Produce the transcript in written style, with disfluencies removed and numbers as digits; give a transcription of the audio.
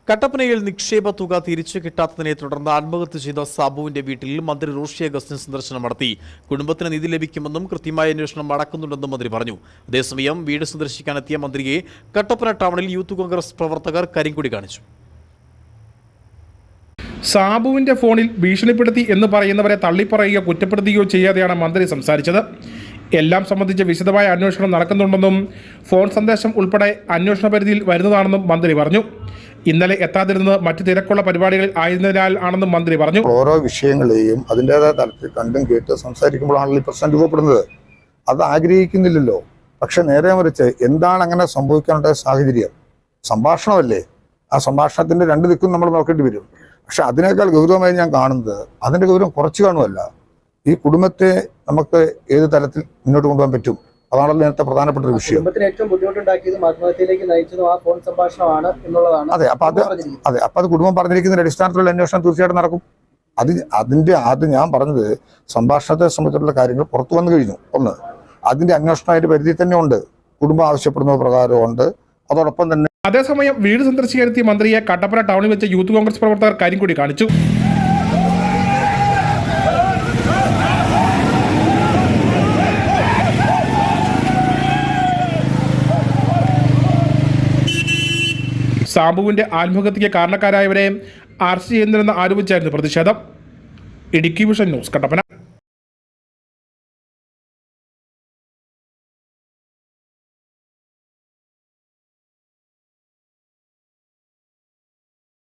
കട്ടപ്പനയിൽ നിക്ഷേപ തുക തിരിച്ചു കിട്ടാത്തതിനെ തുടർന്ന് ആത്മഹത്യ ചെയ്ത സാബുവിന്റെ വീട്ടിൽ മന്ത്രി റോഷി അഗസ്റ്റിൻ സന്ദർശനം നടത്തി. കുടുംബത്തിന് നീതി ലഭിക്കുമെന്നും കൃത്യമായ അന്വേഷണം നടക്കുന്നുണ്ടെന്നും മന്ത്രി പറഞ്ഞു. അതേസമയം വീട് സന്ദർശിക്കാനെത്തിയ മന്ത്രിയെ കട്ടപ്പന ടൗണിൽ യൂത്ത് കോൺഗ്രസ് പ്രവർത്തകർ കരിങ്കൊടി കാണിച്ചു. സാബുവിന്റെ ഫോണിൽ ഭീഷണിപ്പെടുത്തി എന്ന് പറയുന്നവരെ തള്ളിപ്പറയുകയോ കുറ്റപ്പെടുത്തുകയോ ചെയ്യാതെയാണ് മന്ത്രി സംസാരിച്ചത്. എല്ലാം സംബന്ധിച്ച് വിശദമായ അന്വേഷണം നടക്കുന്നുണ്ടെന്നും ഫോൺ സന്ദേശം ഉൾപ്പെടെ അന്വേഷണ പരിധിയിൽ വരുന്നതാണെന്നും മന്ത്രി പറഞ്ഞു. ഇന്നലെ എത്താതിരുന്നത് മറ്റു തിരക്കുള്ള പരിപാടികളിൽ ആയിരുന്നതിനാൽ ആണെന്നും മന്ത്രി പറഞ്ഞു. ഓരോ വിഷയങ്ങളെയും അതിൻ്റെതായ തലത്തിൽ കണ്ടും കേട്ട് സംസാരിക്കുമ്പോഴാണല്ലോ ഈ പ്രശ്നം രൂപപ്പെടുന്നത്. അത് ആഗ്രഹിക്കുന്നില്ലല്ലോ. പക്ഷെ നേരെ മറിച്ച് എന്താണ് അങ്ങനെ സംഭവിക്കാനുള്ള സാഹചര്യം? സംഭാഷണമല്ലേ? ആ സംഭാഷണത്തിന്റെ രണ്ട് ദിക്കും നമ്മൾ നോക്കേണ്ടി വരും. പക്ഷെ അതിനേക്കാൾ ഗൗരവമായി ഞാൻ കാണുന്നത് അതിന്റെ ഗൗരവം കുറച്ച് കാണുമല്ല, ഈ കുടുംബത്തെ നമുക്ക് ഏത് തലത്തിൽ മുന്നോട്ട് കൊണ്ടുപോകാൻ പറ്റും. അതാണല്ലോ നേരത്തെ പ്രധാനപ്പെട്ട ഒരു വിഷയം. ഏറ്റവും ബുദ്ധിമുട്ടുണ്ടാക്കിയതും ആത്മഹത്യയിലേക്ക് നയിച്ചതും ആ ഫോൺ സംഭാഷണമാണ് എന്നുള്ളതാണ്. അതെ, അപ്പൊ അത് കുടുംബം പറഞ്ഞിരിക്കുന്ന അടിസ്ഥാനത്തിലുള്ള അന്വേഷണം തീർച്ചയായിട്ടും നടക്കും. അത് ഞാൻ പറഞ്ഞത് സംഭാഷണത്തെ സംബന്ധിച്ചുള്ള കാര്യങ്ങൾ പുറത്തു വന്നു കഴിഞ്ഞു. ഒന്ന്, അതിന്റെ അന്വേഷണമായിട്ട് പരിധി തന്നെ ഉണ്ട്, കുടുംബം ആവശ്യപ്പെടുന്ന പ്രകാരമുണ്ട്. അതോടൊപ്പം തന്നെ അതേസമയം വീട് സന്ദർശിക്കാനെത്തിയ മന്ത്രിയെ കട്ടപ്പന ടൗണിൽ വെച്ച് യൂത്ത് കോൺഗ്രസ് പ്രവർത്തകർ കരിങ്കൊടി കാണിച്ചു. സാബുവിന്റെ ആത്മഹത്യയ്ക്ക് കാരണക്കാരായവരെ അറസ്റ്റ് ചെയ്യുന്നില്ലെന്ന് ആരോപിച്ചായിരുന്നു പ്രതിഷേധം. Idukki vision news, Kattappana.